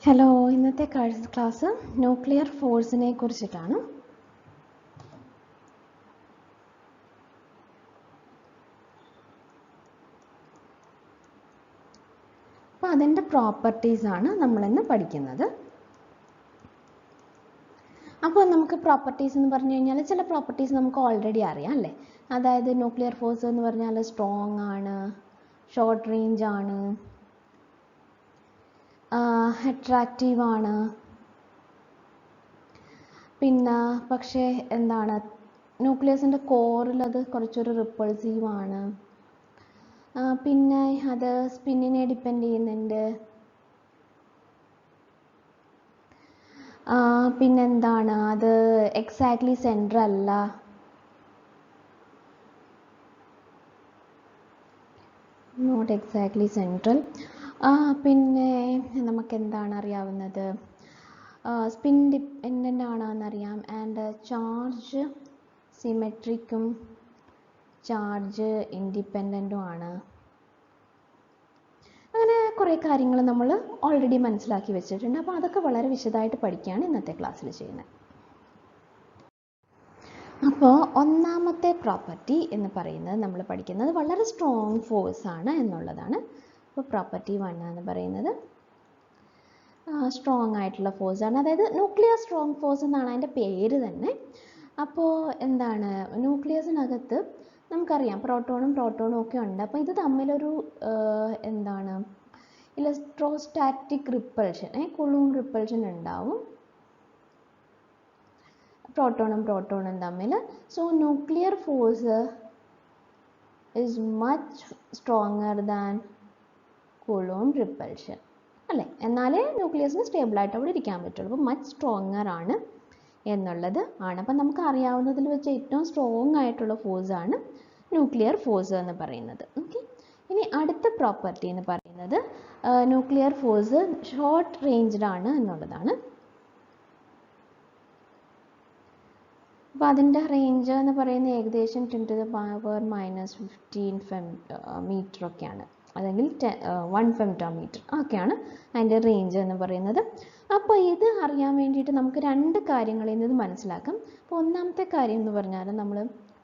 Hello, ഇന്നത്തെ class nuclear ഫോഴ്സിനെ കുറിച്ചിട്ടാണ്. അപ്പോൾ അതിൻ്റെ പ്രോപ്പർട്ടീസാണ് നമ്മളിന്ന് പഠിക്കുന്നത്. അപ്പോൾ നമുക്ക് പ്രോപ്പർട്ടീസ് എന്ന് പറഞ്ഞു കഴിഞ്ഞാൽ ചില പ്രോപ്പർട്ടീസ് നമുക്ക് ഓൾറെഡി അറിയാം അല്ലേ. അതായത് ന്യൂക്ലിയർ ഫോഴ്സ് എന്ന് പറഞ്ഞാൽ സ്ട്രോങ് ആണ്, ഷോർട്ട് റേഞ്ച് ആണ്, അട്രാക്റ്റീവ് ആണ്, പിന്നെ പക്ഷേ എന്താണ് ന്യൂക്ലിയസിൻ്റെ കോറിൽ അത് കുറച്ചൊരു റിപ്പൾസീവ് ആണ്, പിന്നെ അത് സ്പിന്നിനെ ഡിപ്പെൻഡ് ചെയ്യുന്നുണ്ട്, പിന്നെന്താണ് അത് എക്സാക്ട്ലി സെൻറ്റർ അല്ല, നോട്ട് എക്സാക്ട്ലി സെൻട്രൽ, പിന്നെ നമുക്ക് എന്താണ് അറിയാവുന്നത്, സ്പിൻ ഡിപ്പെൻഡൻ്റ് ആണെന്നറിയാം, ആൻഡ് ചാർജ് സിമെട്രിക്കും ചാർജ് ഇൻഡിപെൻഡൻറ്റും ആണ്. അങ്ങനെ കുറേ കാര്യങ്ങൾ നമ്മൾ ഓൾറെഡി മനസ്സിലാക്കി വെച്ചിട്ടുണ്ട്. അപ്പോൾ അതൊക്കെ വളരെ വിശദമായിട്ട് പഠിക്കുകയാണ് ഇന്നത്തെ ക്ലാസ്സിൽ ചെയ്യുന്നത്. അപ്പോൾ ഒന്നാമത്തെ പ്രോപ്പർട്ടി എന്ന് പറയുന്നത് നമ്മൾ പഠിക്കുന്നത് വളരെ സ്ട്രോങ് ഫോഴ്സ് ആണ് എന്നുള്ളതാണ്. അപ്പോൾ പ്രോപ്പർട്ടി 1 എന്ന് പറയുന്നത് സ്ട്രോങ് ആയിട്ടുള്ള ഫോഴ്സ് ആണ്. അതായത് ന്യൂക്ലിയർ സ്ട്രോങ് ഫോഴ്സ് എന്നാണ് അതിൻ്റെ പേര് തന്നെ. അപ്പോൾ എന്താണ് ന്യൂക്ലിയസിനകത്ത് നമുക്കറിയാം പ്രോട്ടോണും ഒക്കെ ഉണ്ട്. അപ്പോൾ ഇത് തമ്മിലൊരു എന്താണ് ഇലക്ട്രോസ്റ്റാറ്റിക് റിപ്പൾഷൻ, കൂളൂംബ് റിപ്പൾഷൻ ഉണ്ടാവും പ്രോട്ടോണും തമ്മിൽ. So nuclear force is much stronger than Coulomb repulsion അല്ലേ. എന്നാലേ ന്യൂക്ലിയസിന് സ്റ്റേബിളായിട്ട് അവിടെ ഇരിക്കാൻ പറ്റുള്ളൂ. അപ്പോൾ മച്ച് സ്ട്രോങ്ങർ ആണ് എന്നുള്ളത് ആണ്. അപ്പം നമുക്ക് അറിയാവുന്നതിൽ വെച്ച് ഏറ്റവും സ്ട്രോങ് ആയിട്ടുള്ള ഫോഴ്സാണ് ന്യൂക്ലിയർ ഫോഴ്സ് എന്ന് പറയുന്നത്. ഓക്കെ, ഇനി അടുത്ത പ്രോപ്പർട്ടി എന്ന് പറയുന്നത് ന്യൂക്ലിയർ ഫോഴ്സ് ഷോർട്ട് റേഞ്ച്ഡ് ആണ് എന്നുള്ളതാണ്. അപ്പോൾ അതിൻ്റെ റേഞ്ച് എന്ന് പറയുന്നത് ഏകദേശം 10⁻⁻15 മീറ്റർ ഒക്കെയാണ്, അല്ലെങ്കിൽ 1 ഫെംറ്റോമീറ്റർ ഒക്കെയാണ് അതിൻ്റെ റേഞ്ച് എന്ന് പറയുന്നത്. അപ്പോൾ ഇത് അറിയാൻ വേണ്ടിയിട്ട് നമുക്ക് രണ്ട് കാര്യങ്ങളിൽ നിന്ന് ഇത് മനസ്സിലാക്കാം. അപ്പോൾ ഒന്നാമത്തെ കാര്യം എന്ന് പറഞ്ഞാൽ നമ്മൾ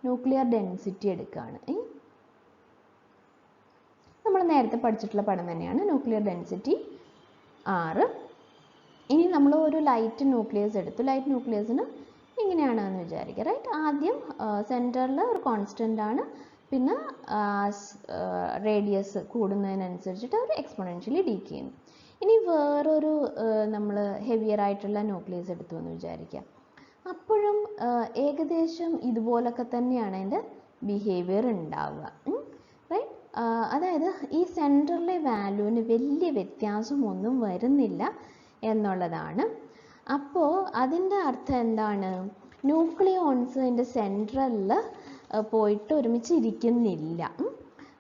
ന്യൂക്ലിയർ ഡെൻസിറ്റി എടുക്കുകയാണ്. നമ്മൾ നേരത്തെ പഠിച്ചിട്ടുള്ള പടം തന്നെയാണ് ന്യൂക്ലിയർ ഡെൻസിറ്റി 6. ഇനി നമ്മൾ ഒരു ലൈറ്റ് ന്യൂക്ലിയസ് എടുത്തു. ലൈറ്റ് ന്യൂക്ലിയസിന് ഇങ്ങനെയാണെന്ന് വിചാരിക്കുക, റൈറ്റ്. ആദ്യം സെൻറ്ററിൽ ഒരു കോൺസ്റ്റൻ്റ് ആണ്, പിന്നെ റേഡിയസ് കൂടുന്നതിനനുസരിച്ചിട്ട് ഒരു എക്സ്പോണൻഷ്യലി ഡീക്ക് ചെയ്യുന്നു. ഇനി വേറൊരു നമ്മൾ ഹെവിയർ ആയിട്ടുള്ള ന്യൂക്ലിയസ് എടുത്തു എന്ന് വിചാരിക്കുക. അപ്പോഴും ഏകദേശം ഇതുപോലൊക്കെ തന്നെയാണ് അതിൻ്റെ ബിഹേവിയർ ഉണ്ടാവുക, റൈറ്റ്. അതായത് ഈ സെൻറ്ററിലെ വാല്യൂവിന് വലിയ വ്യത്യാസമൊന്നും വരുന്നില്ല എന്നുള്ളതാണ്. അപ്പോൾ അതിൻ്റെ അർത്ഥം എന്താണ്, ന്യൂക്ലിയോൺസ് അതിൻ്റെ സെൻട്രലിൽ പോയിട്ട് ഒരുമിച്ച് ഇരിക്കുന്നില്ല.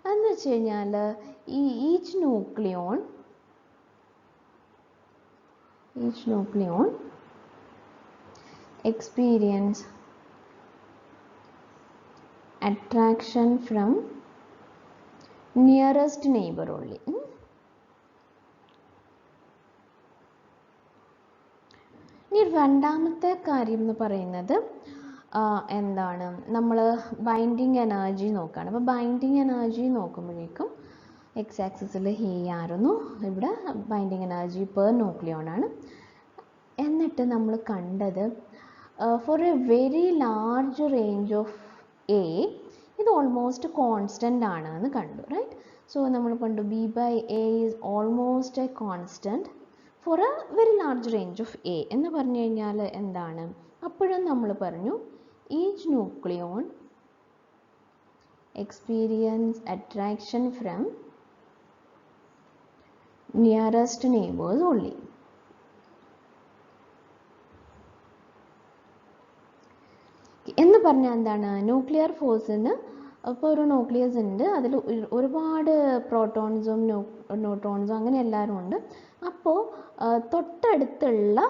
അതെന്ന് വെച്ച് കഴിഞ്ഞാൽ each nucleon experience attraction from nearest neighbor only. ഇനി രണ്ടാമത്തെ കാര്യം എന്ന് പറയുന്നത് എന്താണ്, നമ്മൾ ബൈൻഡിങ് എനർജി നോക്കുകയാണ്. അപ്പോൾ ബൈൻഡിങ് എനർജി നോക്കുമ്പോഴേക്കും എക്സ് ആക്സിസിൽ ആയിരുന്നു, ഇവിടെ ബൈൻഡിങ് എനർജി പെർ ന്യൂക്ലിയോൺ ആണ്. എന്നിട്ട് നമ്മൾ കണ്ടത് for a very large range of A ഇത് ഓൾമോസ്റ്റ് കോൺസ്റ്റൻ്റ് ആണ് എന്ന് കണ്ടു, റൈറ്റ്. സോ നമ്മൾ കണ്ടു B/A is almost a constant for a very large range of A എന്ന് പറഞ്ഞു കഴിഞ്ഞാൽ എന്താണ്, അപ്പോഴും നമ്മൾ പറഞ്ഞു each nucleon experience attraction from nearest neighbours only. എന്ന് പറഞ്ഞാൽ എന്താണ്, ന്യൂക്ലിയർ ഫോഴ്സിന് ഇപ്പോൾ ഒരു ന്യൂക്ലിയസ് ഉണ്ട്, അതിൽ ഒരുപാട് പ്രോട്ടോൺസും ന്യൂട്രോൺസും അങ്ങനെ എല്ലാവരും ഉണ്ട്. അപ്പോൾ തൊട്ടടുത്തുള്ള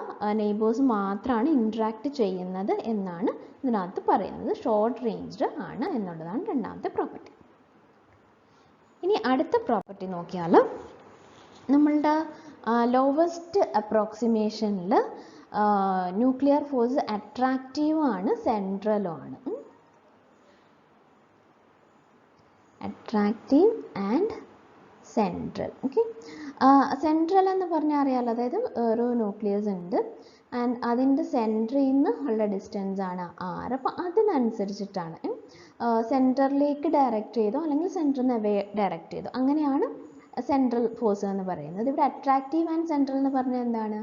നെയ്ബേഴ്സ് മാത്രമാണ് ഇൻട്രാക്ട് ചെയ്യുന്നത് എന്നാണ് ഇതിനകത്ത് പറയുന്നത്. ഷോർട്ട് റേഞ്ച്ഡ് ആണ് എന്നുള്ളതാണ് രണ്ടാമത്തെ പ്രോപ്പർട്ടി. ഇനി അടുത്ത പ്രോപ്പർട്ടി നോക്കിയാൽ നമ്മളുടെ ലോവസ്റ്റ് അപ്രോക്സിമേഷനിൽ ന്യൂക്ലിയർ ഫോഴ്സ് അട്രാക്റ്റീവും ആണ് സെൻട്രലും ആണ്. Attractive and central. Okay, central എന്ന് പറഞ്ഞാൽ അറിയാമല്ലോ, അതായത് ഒരു ന്യൂക്ലിയസ് ഉണ്ട് ആൻഡ് അതിൻ്റെ സെൻറ്ററിൽ നിന്ന് ഉള്ള ഡിസ്റ്റൻസ് ആണ് R. അപ്പോൾ അതിനനുസരിച്ചിട്ടാണ് സെൻറ്ററിലേക്ക് ഡയറക്റ്റ് ചെയ്തോ അല്ലെങ്കിൽ സെൻറ്ററിൽ നിന്ന് അവേ ഡയറക്റ്റ് ചെയ്തോ, അങ്ങനെയാണ് സെൻട്രൽ ഫോഴ്സ് എന്ന് പറയുന്നത്. ഇവിടെ അട്രാക്റ്റീവ് ആൻഡ് സെൻട്രൽ എന്ന് പറഞ്ഞാൽ എന്താണ്,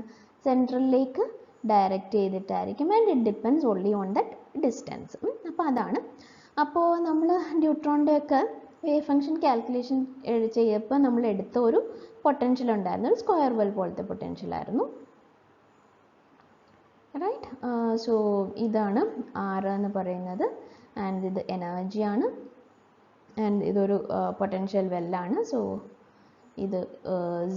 സെൻട്രലിലേക്ക് ഡയറക്റ്റ് ചെയ്തിട്ടായിരിക്കും and it depends only on that distance. അപ്പോൾ അതാണ്. അപ്പോൾ നമ്മൾ ന്യൂട്രോണിൻ്റെ ഒക്കെ വേവ് ഫംഗ്ഷൻ കാൽക്കുലേഷൻ ചെയ്യപ്പോൾ നമ്മൾ എടുത്ത ഒരു പൊട്ടൻഷ്യൽ ഉണ്ടായിരുന്നു, ഒരു സ്ക്വയർ വെൽ പോലത്തെ പൊട്ടൻഷ്യൽ ആയിരുന്നു. റൈറ്റ്. സോ ഇതാണ് R എന്ന് പറയുന്നത് ആൻഡ് ഇത് എനർജിയാണ് ആൻഡ് ഇതൊരു പൊട്ടൻഷ്യൽ വെല്ലാണ്. സോ ഇത്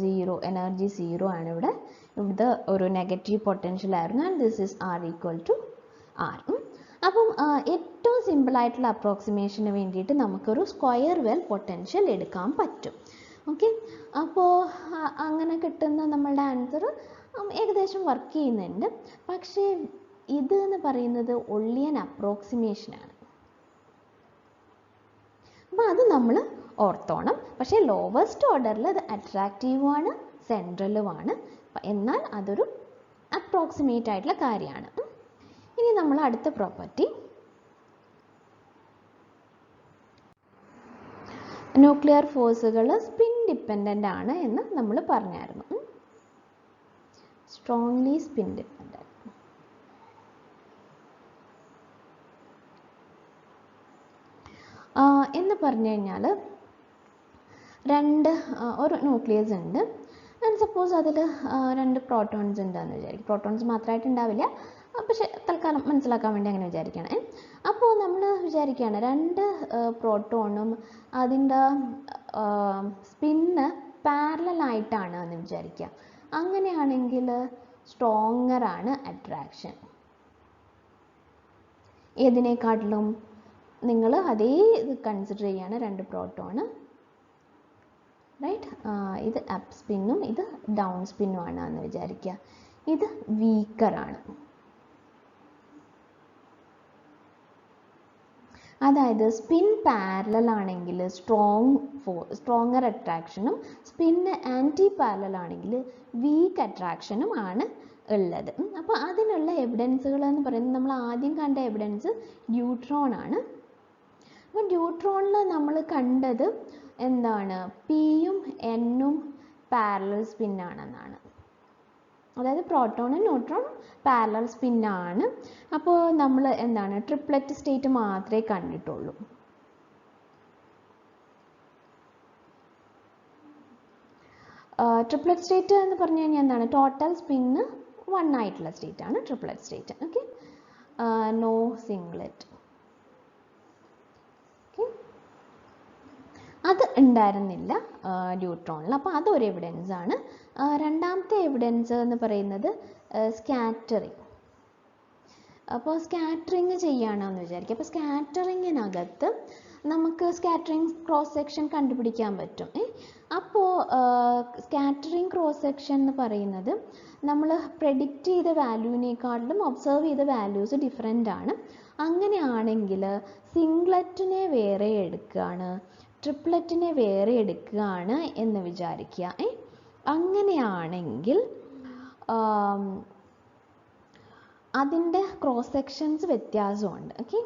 0, എനർജി 0 ആണ്. ഇവിടുത്തെ ഒരു നെഗറ്റീവ് പൊട്ടൻഷ്യൽ ആയിരുന്നു and this is R equal to R. അപ്പം ഏറ്റവും സിമ്പിളായിട്ടുള്ള അപ്രോക്സിമേഷന് വേണ്ടിയിട്ട് നമുക്കൊരു സ്ക്വയർ വെൽ പൊട്ടൻഷ്യൽ എടുക്കാൻ പറ്റും. ഓക്കെ, അപ്പോൾ അങ്ങനെ കിട്ടുന്ന നമ്മളുടെ ആൻസർ ഏകദേശം വർക്ക് ചെയ്യുന്നുണ്ട്. പക്ഷേ ഇത് എന്ന് പറയുന്നത് ഒൺലി ആൻ അപ്രോക്സിമേഷനാണ്. അപ്പോൾ അത് നമ്മൾ ഓർത്തോണം. പക്ഷേ ലോവസ്റ്റ് ഓർഡറിൽ അത് അട്രാക്റ്റീവുമാണ് സെൻട്രലുമാണ്, എന്നാൽ അതൊരു അപ്രോക്സിമേറ്റ് ആയിട്ടുള്ള കാര്യമാണ്. ഇനി നമ്മൾ അടുത്ത പ്രോപ്പർട്ടി, ന്യൂക്ലിയർ ഫോഴ്സുകൾ സ്പിൻ ഡിപ്പെൻഡൻ്റ് ആണ് എന്ന് നമ്മൾ പറഞ്ഞായിരുന്നു. സ്ട്രോങ്ലി സ്പിൻ ഡിപ്പെൻഡൻ്റ് എന്ന് പറഞ്ഞു കഴിഞ്ഞാൽ ഒരു ന്യൂക്ലിയസ് ഉണ്ട് ആൻഡ് സപ്പോസ് അതിൽ 2 പ്രോട്ടോൺസ് ഉണ്ടെന്ന് വിചാരിക്കും. പ്രോട്ടോൺസ് മാത്രമായിട്ട് ഉണ്ടാവില്ല, പക്ഷെ തൽക്കാലം മനസ്സിലാക്കാൻ വേണ്ടി അങ്ങനെ വിചാരിക്കുകയാണ്. അപ്പോൾ നമ്മൾ വിചാരിക്കുകയാണ് 2 പ്രോട്ടോണും അതിൻ്റെ സ്പിന്ന് പാരലലായിട്ടാണ് എന്ന് വിചാരിക്കുക. അങ്ങനെയാണെങ്കിൽ സ്ട്രോങ്ങർ ആണ് അട്രാക്ഷൻ. ഏതിനേക്കാട്ടിലും നിങ്ങൾ അതേ ഇത് കൺസിഡർ ചെയ്യാണ്, 2 പ്രോട്ടോണ്, റൈറ്റ്. ഇത് അപ്പ് സ്പിന്നും ഇത് ഡൗൺ സ്പിന്നും ആണ് എന്ന് വിചാരിക്കുക. ഇത് വീക്കറാണ്. അതായത് സ്പിൻ പാരലൽ ആണെങ്കിൽ സ്ട്രോങ്ങർ അട്രാക്ഷനും സ്പിന്ന് ആൻറ്റി പാരലൽ ആണെങ്കിൽ വീക്ക് അട്രാക്ഷനും ആണ് ഉള്ളത്. അപ്പോൾ അതിനുള്ള എവിഡൻസുകൾ എന്ന് പറയുന്നത് നമ്മൾ ആദ്യം കണ്ട എവിഡൻസ് ന്യൂട്രോൺ ആണ്. അപ്പോൾ ന്യൂട്രോണിൽ നമ്മൾ കണ്ടത് എന്താണ്, പിയും എന്നും പാരലൽ സ്പിന്നാണെന്നാണ്. അതായത് പ്രോട്ടോണും ന്യൂട്രോണും പാരലൽ സ്പിന്നാണ്. അപ്പോൾ നമ്മൾ എന്താണ് ട്രിപ്ലറ്റ് സ്റ്റേറ്റ് മാത്രമേ കണ്ടിട്ടുള്ളൂ. ട്രിപ്ലറ്റ് സ്റ്റേറ്റ് എന്ന് പറഞ്ഞു കഴിഞ്ഞാൽ എന്താണ്, ടോട്ടൽ സ്പിന്ന് 1 ആയിട്ടുള്ള സ്റ്റേറ്റ് ആണ് triplet state. Okay, no singlet. Okay, അത് ഉണ്ടായിരുന്നില്ല ന്യൂട്രോണിൽ. അപ്പോൾ അതൊരു എവിഡൻസ് ആണ്. രണ്ടാമത്തെ എവിഡൻസ് എന്ന് പറയുന്നത് സ്കാറ്ററിങ്. അപ്പോൾ സ്കാറ്ററിങ് ചെയ്യുകയാണെന്ന് വിചാരിക്കുക. അപ്പോൾ സ്കാറ്ററിങ്ങിനകത്ത് നമുക്ക് സ്കാറ്ററിങ് ക്രോസ് സെക്ഷൻ കണ്ടുപിടിക്കാൻ പറ്റും. അപ്പോൾ സ്കാറ്ററിങ് ക്രോസ് സെക്ഷൻ എന്ന് പറയുന്നത് നമ്മൾ പ്രെഡിക്റ്റ് ചെയ്ത വാല്യൂവിനേക്കാളും ഒബ്സർവ് ചെയ്ത വാല്യൂസ് ഡിഫറെൻ്റ് ആണ്. അങ്ങനെയാണെങ്കിൽ സിംഗ്ലറ്റിനെ വേറെ എടുക്കുകയാണ്, ട്രിപ്ലറ്റിനെ വേറെ എടുക്കുകയാണ് എന്ന് വിചാരിക്കുക. അങ്ങനെയാണെങ്കിൽ അതിൻ്റെ ക്രോസ് സെക്ഷൻസ് വ്യത്യാസമുണ്ട്. Okay,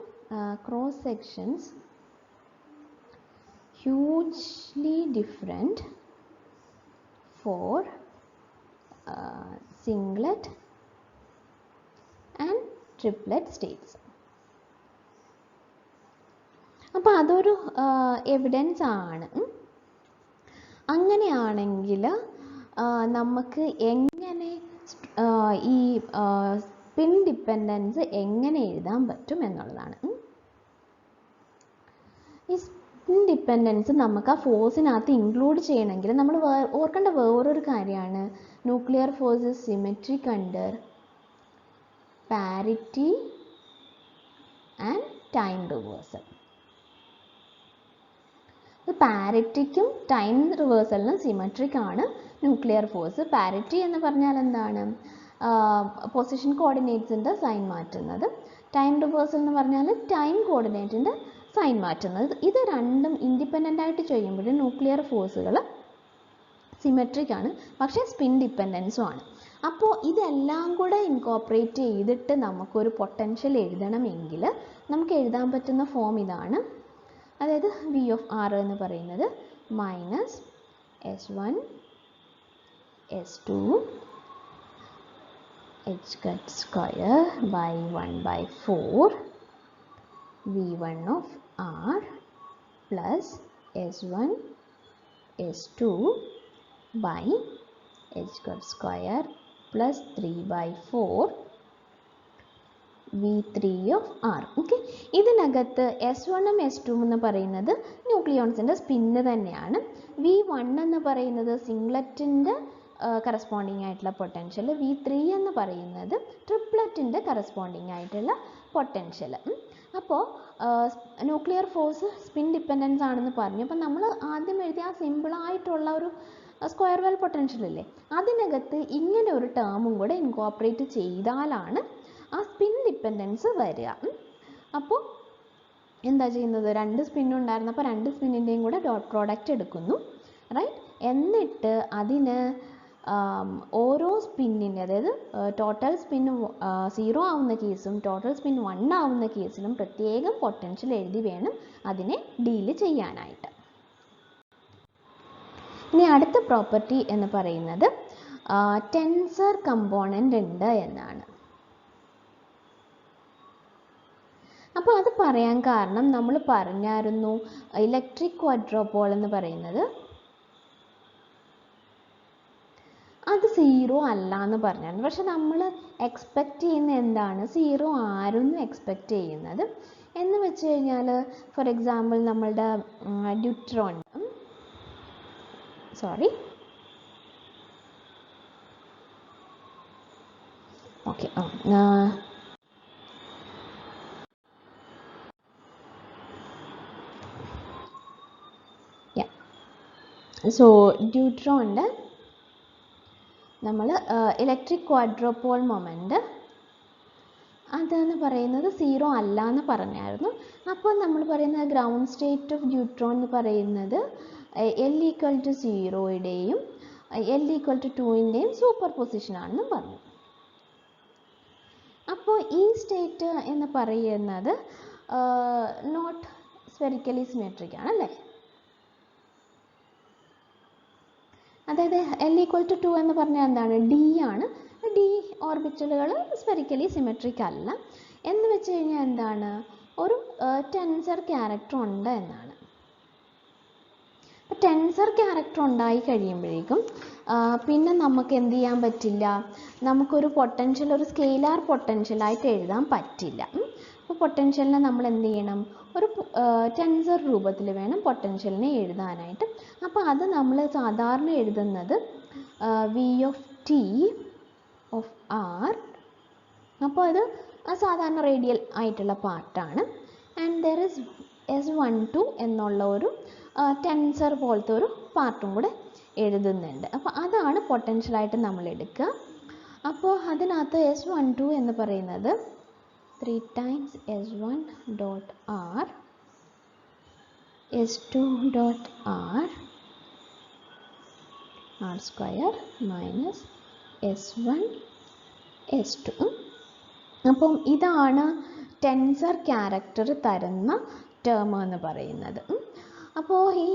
cross sections hugely different for singlet and triplet states. അപ്പോൾ അതൊരു എവിഡൻസ് ആണ്. അങ്ങനെയാണെങ്കിൽ നമുക്ക് എങ്ങനെ ഈ സ്പിൻ ഡിപ്പെൻഡൻസ് എങ്ങനെ എഴുതാൻ പറ്റും എന്നുള്ളതാണ്. ഈ സ്പിൻ ഡിപ്പെൻഡൻസ് നമുക്ക് ആ ഫോഴ്സിനകത്ത് ഇൻക്ലൂഡ് ചെയ്യണമെങ്കിൽ നമ്മൾ ഓർക്കേണ്ട വേറൊരു കാര്യമാണ്, nuclear force symmetric under parity and time reversal. പാരിറ്റിക്കും ടൈം റിവേഴ്സലിനും സിമെട്രിക് ആണ് ന്യൂക്ലിയർ ഫോഴ്സ്. പാരിറ്റി എന്ന് പറഞ്ഞാൽ എന്താണ്? പൊസിഷൻ കോർഡിനേറ്റ്സിൻ്റെ സൈൻ മാറ്റുന്നത്. ടൈം റിവേഴ്സൽ എന്ന് പറഞ്ഞാൽ ടൈം കോർഡിനേറ്റിൻ്റെ സൈൻ മാറ്റുന്നത്. ഇത് രണ്ടും ഇൻഡിപെൻഡൻ്റ് ആയിട്ട് ചെയ്യുമ്പോൾ ന്യൂക്ലിയർ ഫോഴ്സുകൾ സിമെട്രിക് ആണ്, പക്ഷേ സ്പിൻ ഡിപ്പെൻഡൻസും ആണ്. അപ്പോൾ ഇതെല്ലാം കൂടെ ഇൻകോപ്പറേറ്റ് ചെയ്തിട്ട് നമുക്കൊരു പൊട്ടൻഷ്യൽ എഴുതണമെങ്കിൽ നമുക്ക് എഴുതാൻ പറ്റുന്ന ഫോം ഇതാണ്. അതായത് വി ഓഫ് ആർ എന്ന് പറയുന്നത് minus S1 S2 h cut square by 1/4 V1 of R plus S1 S2 by h cut square plus 3/4 V3 of R. Okay, ഇതിനകത്ത് S1 S2 എന്ന് പറയുന്നത് ന്യൂക്ലിയോൺസിൻ്റെ സ്പിന്ന് തന്നെയാണ്. V1 എന്ന് പറയുന്നത് സിംഗ്ലറ്റിൻ്റെ കറസ്പോണ്ടിങ് ആയിട്ടുള്ള പൊട്ടൻഷ്യൽ, V3 എന്ന് പറയുന്നത് ട്രിപ്ലറ്റിൻ്റെ കറസ്പോണ്ടിങ് ആയിട്ടുള്ള പൊട്ടൻഷ്യൽ. അപ്പോൾ ന്യൂക്ലിയർ ഫോഴ്സ് സ്പിൻ ഡിപ്പെൻഡൻസ് ആണെന്ന് പറഞ്ഞു. അപ്പോൾ നമ്മൾ ആദ്യം എഴുതിയ ആ സിമ്പിളായിട്ടുള്ള ഒരു സ്ക്വയർ വെൽ പൊട്ടൻഷ്യൽ ഇല്ലേ, അതിനകത്ത് ഇങ്ങനെ ഒരു ടേമും കൂടെ ഇൻകോപ്പറേറ്റ് ചെയ്താലാണ് ആ സ്പിൻ ഡിപ്പെൻഡൻസ് വരിക. അപ്പോൾ എന്താ ചെയ്യുന്നത്? രണ്ട് സ്പിന്നും ഉണ്ടായിരുന്നു, അപ്പോൾ രണ്ട് സ്പിന്നിൻ്റെയും കൂടെ ഡോട്ട് പ്രോഡക്റ്റ് എടുക്കുന്നു, റൈറ്റ്. എന്നിട്ട് അതിന് ഓരോ സ്പിന്നിൻ്റെ, അതായത് ടോട്ടൽ സ്പിൻ 0 ആവുന്ന കേസും ടോട്ടൽ സ്പിൻ 1 ആവുന്ന കേസിലും പ്രത്യേകം പൊട്ടൻഷ്യൽ എഴുതി വേണം അതിനെ ഡീൽ ചെയ്യാനായിട്ട്. ഇനി അടുത്ത പ്രോപ്പർട്ടി എന്ന് പറയുന്നത് ടെൻസർ കമ്പോണൻ്റ് ഉണ്ട് എന്നാണ്. അപ്പോൾ അത് പറയാൻ കാരണം നമ്മൾ പറഞ്ഞായിരുന്നു ഇലക്ട്രിക് ക്വാഡ്രോപോൾ എന്ന് പറയുന്നത് അത് 0 അല്ല എന്ന് പറഞ്ഞായിരുന്നു. പക്ഷെ നമ്മൾ എക്സ്പെക്റ്റ് ചെയ്യുന്ന എന്താണ്? 0 ആരും എക്സ്പെക്റ്റ് ചെയ്യുന്നത് എന്ന് വെച്ച് കഴിഞ്ഞാൽ, ഫോർ എക്സാമ്പിൾ നമ്മളുടെ ഡ്യൂട്രോൺ, സോറി ഓക്കെ സോ ഡ്യൂട്രോണിൻ്റെ നമ്മൾ ഇലക്ട്രിക് ക്വാഡ്രോപോൾ മൊമെൻ്റ് അതെന്ന് പറയുന്നത് 0 അല്ല എന്ന് പറഞ്ഞായിരുന്നു. അപ്പോൾ നമ്മൾ പറയുന്നത് ഗ്രൗണ്ട് സ്റ്റേറ്റ് ഓഫ് ഡ്യൂട്രോൺ എന്ന് പറയുന്നത് L=0യുടെയും L=2ൻ്റെയും സൂപ്പർ പൊസിഷനാണെന്ന് പറഞ്ഞു. അപ്പോൾ ഈ സ്റ്റേറ്റ് എന്ന് പറയുന്നത് നോട്ട് സ്ഫെറിക്കലി സിമെട്രിക് ആണല്ലേ. അതായത് L=2 എന്ന് പറഞ്ഞാൽ എന്താണ്? D ആണ്. D ഓർബിറ്റലുകൾ സ്ഫെറിക്കലി സിമെട്രിക് അല്ല എന്ന് വെച്ച് കഴിഞ്ഞാൽ എന്താണ്? ഒരു ടെൻസർ ക്യാരക്ടർ ഉണ്ട് എന്നാണ്. അപ്പോൾ ടെൻസർ ക്യാരക്ടർ ഉണ്ടായി കഴിയുമ്പോഴേക്കും പിന്നെ നമുക്ക് എന്ത് ചെയ്യാൻ പറ്റില്ല? നമുക്കൊരു പൊട്ടൻഷ്യൽ ഒരു സ്കെയിലാർ പൊട്ടൻഷ്യലായിട്ട് എഴുതാൻ പറ്റില്ല. അപ്പോൾ പൊട്ടൻഷ്യലിനെ നമ്മൾ എന്ത് ചെയ്യണം? ഒരു ടെൻസർ രൂപത്തിൽ വേണം പൊട്ടൻഷ്യലിനെ എഴുതാനായിട്ട്. അപ്പോൾ അത് നമ്മൾ സാധാരണ എഴുതുന്നത് V of t of r. അപ്പോൾ അത് സാധാരണ റേഡിയൽ ആയിട്ടുള്ള പാർട്ടാണ്. ആൻഡ് ദർ ഇസ് S12 എന്നുള്ള ഒരു ടെൻസർ പോലത്തെ ഒരു പാർട്ടും കൂടെ എഴുതുന്നുണ്ട്. അപ്പോൾ അതാണ് പൊട്ടൻഷ്യലായിട്ട് നമ്മൾ എടുക്കുക. അപ്പോൾ അതിനകത്ത് S12 എന്ന് പറയുന്നത് 3 times S1 dot r S2 dot r r square minus S1 S2. അപ്പം ഇതാണ് ടെൻസർ ക്യാരക്ടർ തരുന്ന ടേം എന്ന് പറയുന്നത്. അപ്പോൾ ഈ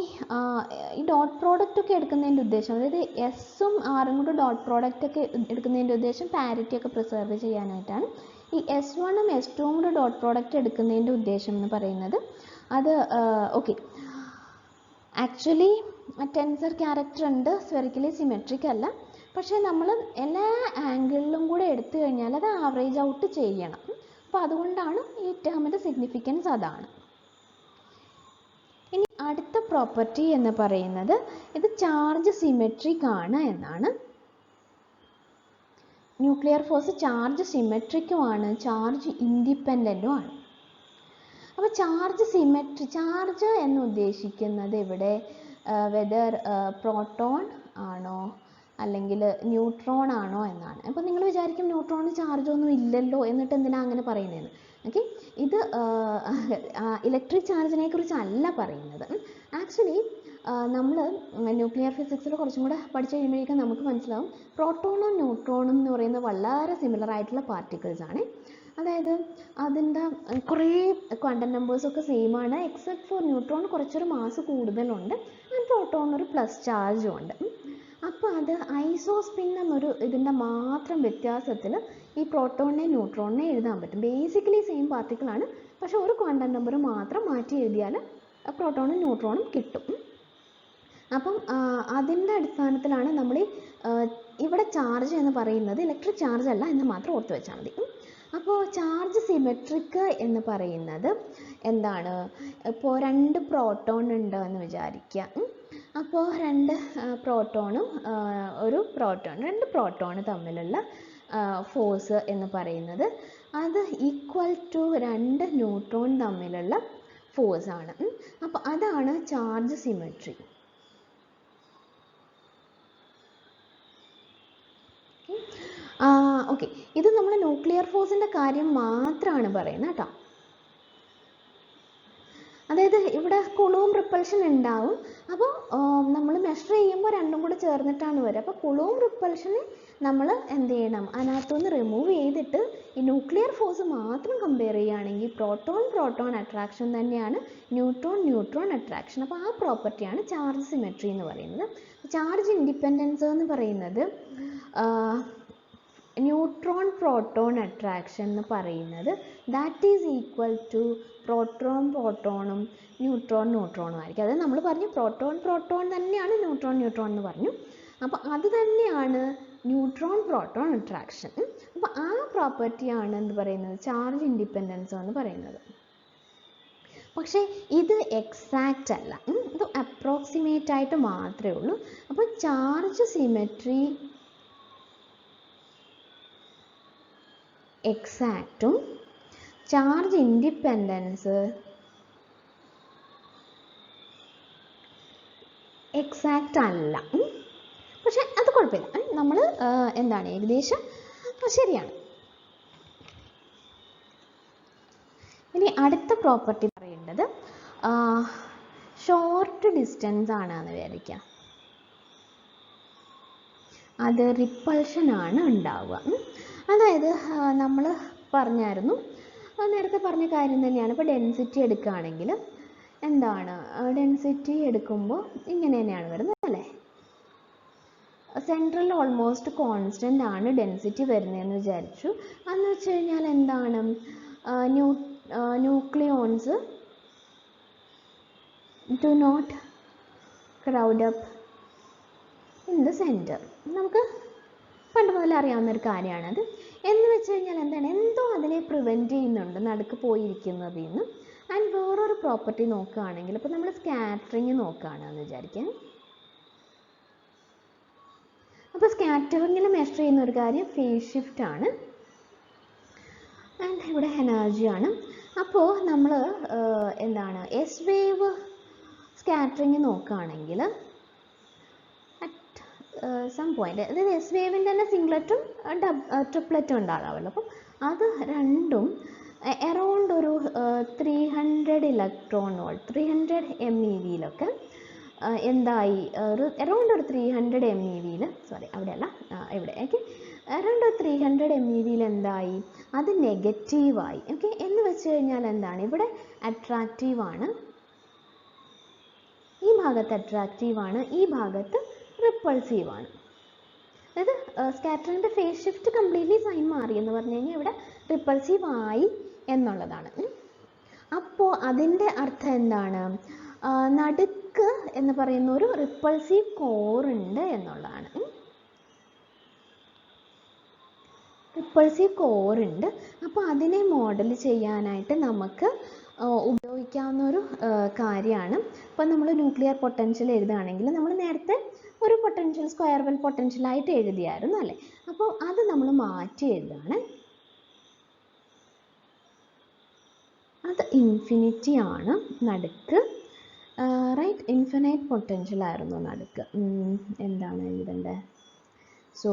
ഡോട്ട് പ്രോഡക്റ്റ് ഒക്കെ എടുക്കുന്നതിൻ്റെ ഉദ്ദേശം, അതായത് എസും ആറും കൂടെ ഡോട്ട് പ്രോഡക്റ്റ് ഒക്കെ എടുക്കുന്നതിൻ്റെ ഉദ്ദേശം പാരിറ്റി ഒക്കെ പ്രിസർവ് ചെയ്യാനായിട്ടാണ്. ഈ S1ഉം S2ഉം കൂടെ ഡോട്ട് പ്രോഡക്റ്റ് എടുക്കുന്നതിൻ്റെ ഉദ്ദേശം എന്ന് പറയുന്നത് അത് ഓക്കെ ആക്ച്വലി ടെൻസർ ക്യാരക്ടർ ഉണ്ട്, സ്ഫെറിക്കലി സിമെട്രിക് അല്ല. പക്ഷേ നമ്മൾ എല്ലാ ആംഗിളിലും കൂടെ എടുത്തു കഴിഞ്ഞാൽ അത് ആവറേജ് ഔട്ട് ചെയ്യണം. അപ്പോൾ അതുകൊണ്ടാണ് ഈ ടേമിൻ്റെ സിഗ്നിഫിക്കൻസ് അതാണ്. ഇനി അടുത്ത പ്രോപ്പർട്ടി എന്ന് പറയുന്നത് ഇത് ചാർജ് സിമെട്രിക് ആണ് എന്നാണ്. ന്യൂക്ലിയർ ഫോഴ്സ് ചാർജ് സിമെട്രിക്കും ആണ്, ചാർജ് ഇൻഡിപെൻഡൻറ്റും ആണ്. അപ്പോൾ ചാർജ് സിമെട്രി, ചാർജ് എന്ന് ഉദ്ദേശിക്കുന്നത് ഇവിടെ വെദർ പ്രോട്ടോൺ ആണോ അല്ലെങ്കിൽ ന്യൂട്രോൺ ആണോ എന്നാണ്. അപ്പോൾ നിങ്ങൾ വിചാരിക്കും ന്യൂട്രോണിന് ചാർജൊന്നും ഇല്ലല്ലോ എന്നിട്ട് എന്തിനാണ് അങ്ങനെ പറയുന്നതെന്ന്. ഓക്കെ, ഇത് ഇലക്ട്രിക് ചാർജിനെ കുറിച്ചല്ല പറയുന്നത്. ആക്ച്വലി നമ്മൾ ന്യൂക്ലിയർ ഫിസിക്സിൽ കുറച്ചും കൂടെ പഠിച്ചു കഴിയുമ്പോഴേക്കും നമുക്ക് മനസ്സിലാവും പ്രോട്ടോണും ന്യൂട്രോണും എന്ന് പറയുന്നത് വളരെ സിമിലർ ആയിട്ടുള്ള പാർട്ടിക്കിൾസ് ആണ്. അതായത് അതിൻ്റെ കുറേ ക്വാണ്ടം നമ്പേഴ്സൊക്കെ സെയിം ആണ്, എക്സെപ്റ്റ് ഫോർ ന്യൂട്രോൺ കുറച്ചൊരു മാസ് കൂടുതലുണ്ട് ആൻഡ് പ്രോട്ടോണിനൊരു പ്ലസ് ചാർജും ഉണ്ട്. അപ്പോൾ അത് ഐസോസ്പിൻ എന്നൊരു ഇതിൻ്റെ മാത്രം വ്യത്യാസത്തിൽ ഈ പ്രോട്ടോണിനെ ന്യൂട്രോണിനെ എഴുതാൻ പറ്റും. ബേസിക്കലി സെയിം പാർട്ടിക്കിളാണ്, പക്ഷെ ഒരു ക്വാണ്ടം നമ്പർ മാത്രം മാറ്റി എഴുതിയാൽ പ്രോട്ടോണും ന്യൂട്രോണും കിട്ടും. അപ്പം അതിൻ്റെ അടിസ്ഥാനത്തിലാണ് നമ്മൾ ഇവിടെ ചാർജ് എന്ന് പറയുന്നത് ഇലക്ട്രിക് ചാർജ് അല്ല എന്ന് മാത്രം ഓർത്ത് വെച്ചാൽ മതി. അപ്പോൾ ചാർജ് സിമെട്രിക് എന്ന് പറയുന്നത് എന്താണ്? ഇപ്പോൾ 2 പ്രോട്ടോൺ ഉണ്ട് എന്ന് വിചാരിക്കുക. അപ്പോൾ 2 പ്രോട്ടോണും ഒരു പ്രോട്ടോൺ, 2 പ്രോട്ടോൺ തമ്മിലുള്ള ഫോഴ്സ് എന്ന് പറയുന്നത് അത് ഈക്വൽ ടു 2 ന്യൂട്രോൺ തമ്മിലുള്ള ഫോഴ്സാണ്. അപ്പോൾ അതാണ് ചാർജ് സിമെട്രി. ഓക്കെ, ഇത് നമ്മൾ ന്യൂക്ലിയർ ഫോഴ്സിൻ്റെ കാര്യം മാത്രമാണ് പറയുന്നത് കേട്ടോ. അതായത് ഇവിടെ കുളൂം റിപ്പൽഷൻ ഉണ്ടാവും. അപ്പോൾ നമ്മൾ മെഷർ ചെയ്യുമ്പോൾ രണ്ടും കൂടെ ചേർന്നിട്ടാണ് വരിക. അപ്പോൾ കുളൂം റിപ്പൽഷനെ നമ്മൾ എന്ത് ചെയ്യണം? അതിനകത്തുനിന്ന് റിമൂവ് ചെയ്തിട്ട് ഈ ന്യൂക്ലിയർ ഫോഴ്സ് മാത്രം കമ്പയർ ചെയ്യുകയാണെങ്കിൽ പ്രോട്ടോൺ പ്രോട്ടോൺ അട്രാക്ഷൻ തന്നെയാണ് ന്യൂട്രോൺ ന്യൂട്രോൺ അട്രാക്ഷൻ. അപ്പോൾ ആ പ്രോപ്പർട്ടിയാണ് ചാർജ് സിമെട്രി എന്ന് പറയുന്നത്. ചാർജ് ഇൻഡിപെൻഡൻസ് എന്ന് പറയുന്നത് ന്യൂട്രോൺ പ്രോട്ടോൺ അട്രാക്ഷൻ എന്ന് പറയുന്നത് that is equal to proton പ്രോട്ടോണും ന്യൂട്രോൺ ന്യൂട്രോണും ആയിരിക്കും. അതായത് നമ്മൾ പറഞ്ഞു പ്രോട്ടോൺ പ്രോട്ടോൺ തന്നെയാണ് ന്യൂട്രോൺ ന്യൂട്രോൺ എന്ന് പറഞ്ഞു. അപ്പോൾ അത് തന്നെയാണ് ന്യൂട്രോൺ പ്രോട്ടോൺ അട്രാക്ഷൻ. അപ്പോൾ ആ പ്രോപ്പർട്ടിയാണ് എന്ത് പറയുന്നത്? ചാർജ് ഇൻഡിപെൻഡൻസ് എന്ന് പറയുന്നത്. പക്ഷേ ഇത് എക്സാക്റ്റ് അല്ല, ഇത് അപ്രോക്സിമേറ്റ് ആയിട്ട് മാത്രമേ ഉള്ളൂ. അപ്പോൾ ചാർജ് സിമെട്രി എക്സാക്റ്റും ചാർജ് ഇൻഡിപെൻഡൻസ് എക്സാക്റ്റ് അല്ല. പക്ഷെ അത് കുഴപ്പമില്ല, നമ്മൾ എന്താണ് ഏകദേശം ശരിയാണ്. ഇനി അടുത്ത പ്രോപ്പർട്ടി പറയേണ്ടത് ഷോർട്ട് ഡിസ്റ്റൻസ് ആണെന്ന് വിചാരിക്കുക. അത് റിപ്പൾഷൻ ആണ് ഉണ്ടാവുക. അതായത് നമ്മൾ പറഞ്ഞായിരുന്നു, നേരത്തെ പറഞ്ഞ കാര്യം തന്നെയാണ്. ഇപ്പോൾ ഡെൻസിറ്റി എടുക്കുകയാണെങ്കിൽ എന്താണ്? ഡെൻസിറ്റി എടുക്കുമ്പോൾ ഇങ്ങനെ തന്നെയാണ് വരുന്നത് അല്ലേ? സെൻട്രൽ ഓൾമോസ്റ്റ് കോൺസ്റ്റൻ്റ് ആണ് ഡെൻസിറ്റി വരുന്നതെന്ന് വിചാരിച്ചു. എന്ന് വെച്ച് കഴിഞ്ഞാൽ എന്താണ്? Nucleons do not crowd up in the centre. നമുക്ക് പണ്ട് മുതൽ അറിയാവുന്ന ഒരു കാര്യമാണത്. എന്ന് വെച്ച് കഴിഞ്ഞാൽ എന്താണ്? എന്തോ അതിനെ പ്രിവെൻറ്റ് ചെയ്യുന്നുണ്ട് നടുക്ക് പോയിരിക്കുന്നതിൽ നിന്ന്. ആൻഡ് വേറൊരു പ്രോപ്പർട്ടി നോക്കുകയാണെങ്കിൽ ഇപ്പോൾ നമ്മൾ സ്കാറ്ററിങ് നോക്കുകയാണെന്ന് വിചാരിക്കാം. അപ്പോൾ സ്കാറ്ററിങ്ങിൽ മെഷർ ചെയ്യുന്ന ഒരു കാര്യം ഫേസ് ഷിഫ്റ്റ് ആണ് ആൻഡ് ഇവിടെ എനർജിയാണ്. അപ്പോൾ നമ്മൾ എന്താണ് എസ് വേവ് സ്കാറ്ററിങ് നോക്കുകയാണെങ്കിൽ സം പോയിന്റ്, അതായത് എസ് വേവിൻ്റെ തന്നെ സിംഗ്ലറ്റും ട്രിപ്ലറ്റും ഉണ്ടാകാമല്ലോ. അപ്പം അത് രണ്ടും എറൗണ്ട് ഒരു 300 ഇലക്ട്രോൺ വോൾട്ട് 300 MeV എന്തായി? ഒരു എറൗണ്ട് ഒരു 300 MeV സോറി അവിടെയല്ല ഇവിടെ ഓക്കെ, എറൗണ്ട് ഒരു 300 MeV എന്തായി? അത് നെഗറ്റീവായി. ഓക്കെ, എന്ന് വെച്ച് കഴിഞ്ഞാൽ എന്താണ്? ഇവിടെ അട്രാക്റ്റീവാണ്, ഈ ഭാഗത്ത് അട്രാക്റ്റീവാണ്, ഈ ഭാഗത്ത് റിപ്പൾസീവാണ്. അതായത് സ്കാറ്ററിങ്ങിൻ്റെ ഫേസ് ഷിഫ്റ്റ് കംപ്ലീറ്റ്ലി സൈൻ മാറി എന്ന് പറഞ്ഞു കഴിഞ്ഞാൽ ഇവിടെ റിപ്പൾസീവ് ആയി എന്നുള്ളതാണ്. അപ്പോൾ അതിൻ്റെ അർത്ഥം എന്താണ്? നടുക്ക് എന്ന് പറയുന്ന ഒരു റിപ്പൾസീവ് കോർ ഉണ്ട് എന്നുള്ളതാണ്. റിപ്പൾസീവ് കോർ ഉണ്ട്. അപ്പോൾ അതിനെ മോഡൽ ചെയ്യാനായിട്ട് നമുക്ക് ഉപയോഗിക്കാവുന്ന ഒരു കാര്യമാണ്. ഇപ്പോൾ നമ്മൾ ന്യൂക്ലിയർ പൊട്ടൻഷ്യൽ എഴുതുകയാണെങ്കിൽ നമ്മൾ നേരത്തെ ഒരു പൊട്ടൻഷ്യൽ സ്ക്വയർ വെൽ പൊട്ടൻഷ്യലായിട്ട് എഴുതിയായിരുന്നു അല്ലേ? അപ്പോൾ അത് നമ്മൾ മാറ്റി എഴുതുകയാണ്. അത് ഇൻഫിനിറ്റി ആണ് നടുക്ക്, റൈറ്റ്. ഇൻഫിനൈറ്റ് പൊട്ടൻഷ്യൽ ആയിരുന്നു നടുക്ക്. എന്താണ് എഴുതേണ്ടത്? സോ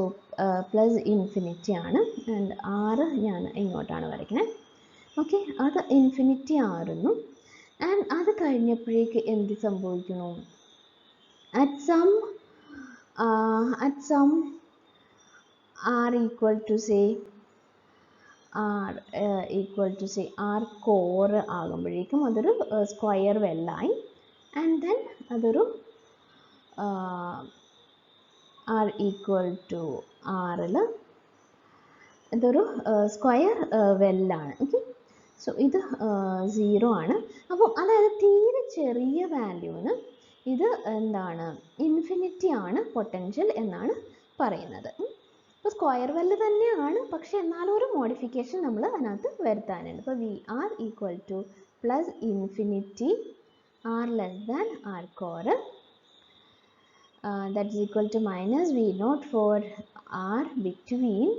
പ്ലസ് ഇൻഫിനിറ്റി ആണ്. ആൻഡ് ആറ് ഞാൻ ഇങ്ങോട്ടാണ് വരയ്ക്കുന്നത്. ഓക്കെ, അത് ഇൻഫിനിറ്റി ആയിരുന്നു. ആൻഡ് അത് കഴിഞ്ഞപ്പോഴേക്ക് എന്ത് സംഭവിക്കുന്നു? At some r equal to say r core ആകുമ്പോഴേക്കും അതൊരു സ്ക്വയർ വെല്ലായി. ആൻഡ് ദെൻ അതൊരു r equal to rൽ ഇതൊരു സ്ക്വയർ വെല്ലാണ്. ഓക്കെ, സോ ഇത് 0 ആണ്. അപ്പോൾ അതായത് തീരെ ചെറിയ വാല്യൂന് ഇത് എന്താണ്? ഇൻഫിനിറ്റി ആണ് പൊട്ടൻഷ്യൽ എന്നാണ് പറയുന്നത്. ഇപ്പോൾ സ്ക്വയർ വെല്ല് തന്നെയാണ്, പക്ഷെ എന്നാലും ഒരു മോഡിഫിക്കേഷൻ നമ്മൾ അതിനകത്ത് വരുത്താനുണ്ട്. ഇപ്പോൾ V r equal to plus infinity r less than r core, that is equal to minus v naught for r between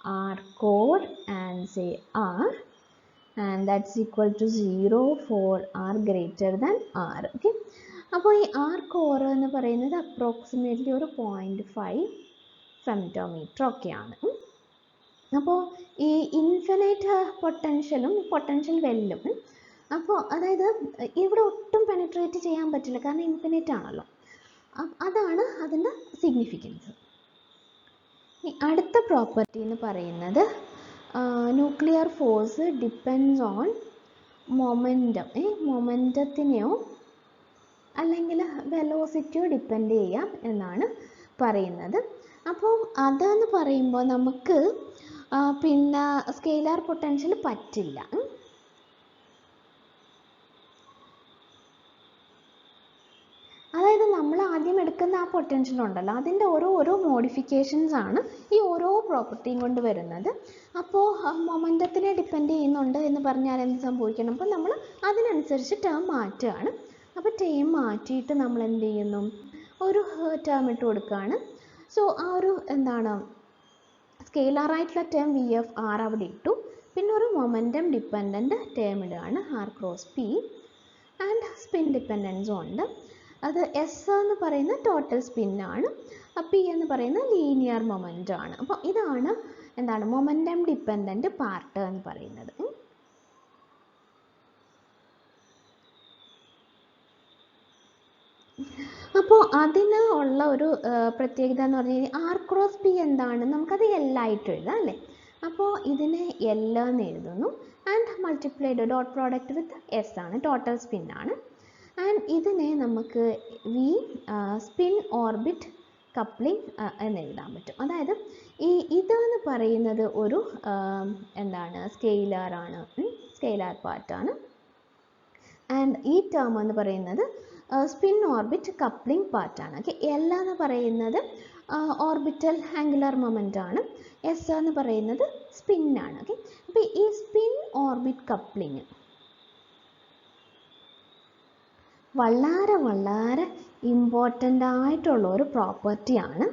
r core and say r, and that's equal to 0 for r greater than r. Okay, അപ്പോൾ ഈ r core എന്ന് പറയുന്നത് approximately ഒരു 0.5 femtometre ഒക്കെയാണ്. അപ്പോൾ ഈ infinite പൊട്ടൻഷ്യലും potential വെല്ലും, അപ്പോൾ അതായത് ഇവിടെ ഒട്ടും പെനിട്രേറ്റ് ചെയ്യാൻ പറ്റില്ല, കാരണം ഇൻഫിനിറ്റ് ആണല്ലോ. അതാണ് അതിൻ്റെ സിഗ്നിഫിക്കൻസ്. ഈ അടുത്ത പ്രോപ്പർട്ടി എന്ന് പറയുന്നത് nuclear force depends on momentum. മൊമെൻറ്റത്തിനെയോ അല്ലെങ്കിൽ വെലോസിറ്റിയോ ഡിപ്പെൻഡ് ചെയ്യാം എന്നാണ് പറയുന്നത്. അപ്പോൾ അതെന്ന് പറയുമ്പോൾ നമുക്ക് പിന്നെ സ്കെയിലാർ പൊട്ടൻഷ്യൽ പറ്റില്ല. അതായത് നമ്മൾ ആദ്യം എടുക്കുന്ന ആ പൊട്ടൻഷ്യൽ ഉണ്ടല്ലോ, അതിൻ്റെ ഓരോ മോഡിഫിക്കേഷൻസ് ആണ് ഈ ഓരോ പ്രോപ്പർട്ടിയും കൊണ്ട് വരുന്നത്. അപ്പോൾ മൊമെൻറ്റത്തിനെ ഡിപ്പെൻഡ് ചെയ്യുന്നുണ്ട് എന്ന് പറഞ്ഞാൽ എന്ത് സംഭവിക്കണം? അപ്പോൾ നമ്മൾ അതിനനുസരിച്ച് ടേം മാറ്റുകയാണ്. അപ്പോൾ ടേം മാറ്റിയിട്ട് നമ്മൾ എന്ത് ചെയ്യുന്നു? ഒരു ടേം ഇട്ട് കൊടുക്കുകയാണ്. സോ ആ ഒരു എന്താണ് സ്കെയിലറായിട്ടുള്ള ടേം വി എഫ് ആർ അവിടെ ഇട്ടു. പിന്നെ ഒരു മൊമെൻറ്റം ഡിപ്പെൻഡൻറ്റ് ടേം ഇടുകയാണ്, R cross P. And spin ഡിപ്പെൻഡൻസും ഉണ്ട്. അത് എസ് എന്ന് പറയുന്ന ടോട്ടൽ സ്പിന്നാണ്, പി എന്ന് പറയുന്ന ലീനിയർ മൊമെൻറ്റം ആണ്. അപ്പോൾ ഇതാണ് എന്താണ് മൊമെൻറ്റം ഡിപ്പെൻഡൻറ്റ് പാർട്ട് എന്ന് പറയുന്നത്. അപ്പോൾ അതിന് ഉള്ള ഒരു പ്രത്യേകത എന്ന് പറഞ്ഞു കഴിഞ്ഞാൽ ആർ ക്രോസ് പി എന്താണ്? നമുക്കത് എല്ലായിട്ട് എഴുതാം അല്ലേ? അപ്പോൾ ഇതിനെ എൽ എന്ന് എഴുതുന്നു. And multiplied dot product with S ആണ്, ടോട്ടൽ സ്പിൻ ആണ്. ആൻഡ് ഇതിനെ നമുക്ക് വി സ്പിൻ ഓർബിറ്റ് കപ്ലിംഗ് എന്ന് എഴുതാൻ പറ്റും. അതായത് ഇതെന്ന് പറയുന്നത് ഒരു എന്താണ് സ്കെയിലറാണ്, സ്കെയിലർ പാർട്ടാണ്. ആൻഡ് ഈ ടേം എന്ന് പറയുന്നത് സ്പിൻ ഓർബിറ്റ് കപ്ലിംഗ് പാർട്ടാണ്. ഓക്കെ, എൽ എന്ന് പറയുന്നത് ഓർബിറ്റൽ ആംഗുലർ മൊമെൻ്റ് ആണ്, എസ് എന്ന് പറയുന്നത് സ്പിന്നാണ്. ഓക്കെ, അപ്പോൾ ഈ സ്പിൻ ഓർബിറ്റ് കപ്ലിംഗ് വളരെ ഇമ്പോർട്ടൻ്റ് ആയിട്ടുള്ള ഒരു പ്രോപ്പർട്ടിയാണ്.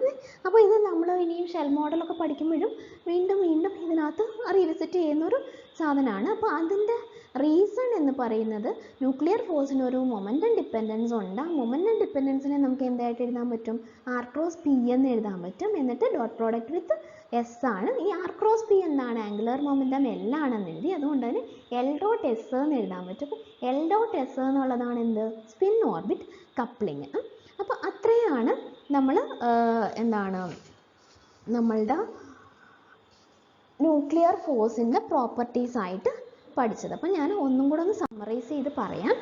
അപ്പോൾ ഇത് നമ്മൾ ഇനിയും ഷെൽ മോഡലൊക്കെ പഠിക്കുമ്പോഴും വീണ്ടും ഇതിനകത്ത് റീവിസിറ്റ് ചെയ്യുന്നൊരു സാധനമാണ്. അപ്പോൾ അതിൻ്റെ റീസൺ എന്ന് പറയുന്നത് ന്യൂക്ലിയർ ഫോഴ്സിന് ഒരു മൊമെൻറ്റം ഡിപ്പെൻഡൻസ് ഉണ്ട്. ആ മൊമെൻറ്റം ഡിപ്പെൻഡൻസിനെ നമുക്ക് എന്തായിട്ട് എഴുതാൻ പറ്റും? ആർ ക്രോസ് പി എന്ന് എഴുതാൻ പറ്റും. എന്നിട്ട് ഡോട്ട് പ്രോഡക്റ്റ് വിത്ത് എസ് ആണ്. ഈ ആർ ക്രോസ് പി എന്താണ്? ആംഗുലർ മൊമെൻറ്റം എൽ ആണെന്ന് എഴുതി. അതുകൊണ്ട് തന്നെ എൽ ഡോട്ട് എസ് എന്ന് എഴുതാൻ പറ്റും. അപ്പോൾ എൽ ഡോട്ട് എസ് എന്നുള്ളതാണ് എന്ത്? Spin orbit coupling. അപ്പോൾ അത്രയാണ് നമ്മൾ എന്താണ് നമ്മളുടെ ന്യൂക്ലിയർ ഫോഴ്സിൻ്റെ പ്രോപ്പർട്ടീസ് ആയിട്ട് പഠിച്ചത്. അപ്പോൾ ഞാൻ ഒന്നും കൂടെ ഒന്ന് സമ്മറൈസ് ചെയ്ത് പറയാം.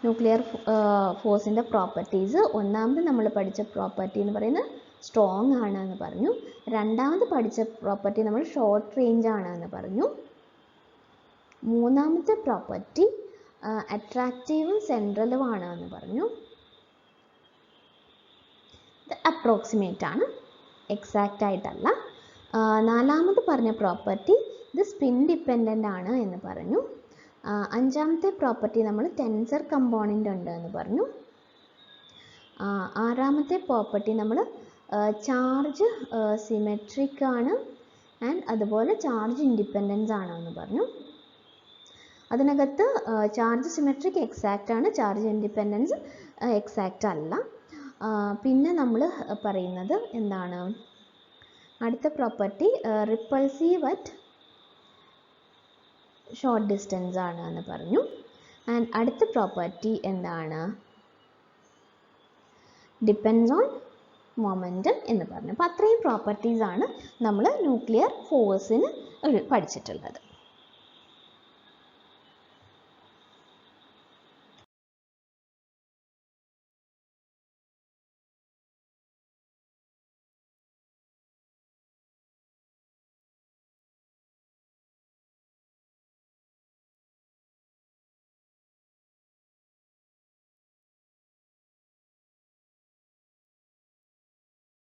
ന്യൂക്ലിയർ ഫോഴ്സിൻ്റെ പ്രോപ്പർട്ടീസ്, ഒന്നാമത് നമ്മൾ പഠിച്ച പ്രോപ്പർട്ടി എന്ന് പറയുന്നത് സ്ട്രോങ് ആണ് എന്ന് പറഞ്ഞു. രണ്ടാമത് പഠിച്ച പ്രോപ്പർട്ടി നമ്മൾ ഷോർട്ട് റേഞ്ച് ആണ് എന്ന് പറഞ്ഞു. മൂന്നാമത്തെ പ്രോപ്പർട്ടി അട്രാക്റ്റീവും സെൻട്രലും ആണ് എന്ന് പറഞ്ഞു. ഇത് അപ്രോക്സിമേറ്റ് ആണ്, എക്സാക്റ്റ് ആയിട്ടല്ല. നാലാമത് പറഞ്ഞ പ്രോപ്പർട്ടി ഇത് സ്പിൻ ഡിപ്പെൻഡൻ്റ് ആണ് എന്ന് പറഞ്ഞു. അഞ്ചാമത്തെ പ്രോപ്പർട്ടി നമ്മൾ ടെൻസർ കമ്പോണൻ്റ് ഉണ്ട് എന്ന് പറഞ്ഞു. ആറാമത്തെ പ്രോപ്പർട്ടി നമ്മൾ ചാർജ് സിമെട്രിക് ആണ് ആൻഡ് അതുപോലെ ചാർജ് ഇൻഡിപെൻഡൻസ് ആണെന്ന് പറഞ്ഞു. അതിനകത്ത് ചാർജ് സിമെട്രിക് എക്സാക്റ്റ് ആണ്, ചാർജ് ഇൻഡിപെൻഡൻസ് എക്സാക്റ്റ് അല്ല. പിന്നെ നമ്മൾ പറയുന്നത് എന്താണ്, അടുത്ത property repulsive at short distance ആണ് എന്ന് പറഞ്ഞു. ആൻഡ് അടുത്ത പ്രോപ്പർട്ടി എന്താണ്, ഡിപ്പെൻഡ്സ് ഓൺ മൊമെൻറ്റം എന്ന് പറഞ്ഞു. അപ്പോൾ അത്രയും പ്രോപ്പർട്ടീസ് ആണ് നമ്മൾ ന്യൂക്ലിയർ ഫോഴ്സിന് പഠിച്ചിട്ടുള്ളത്.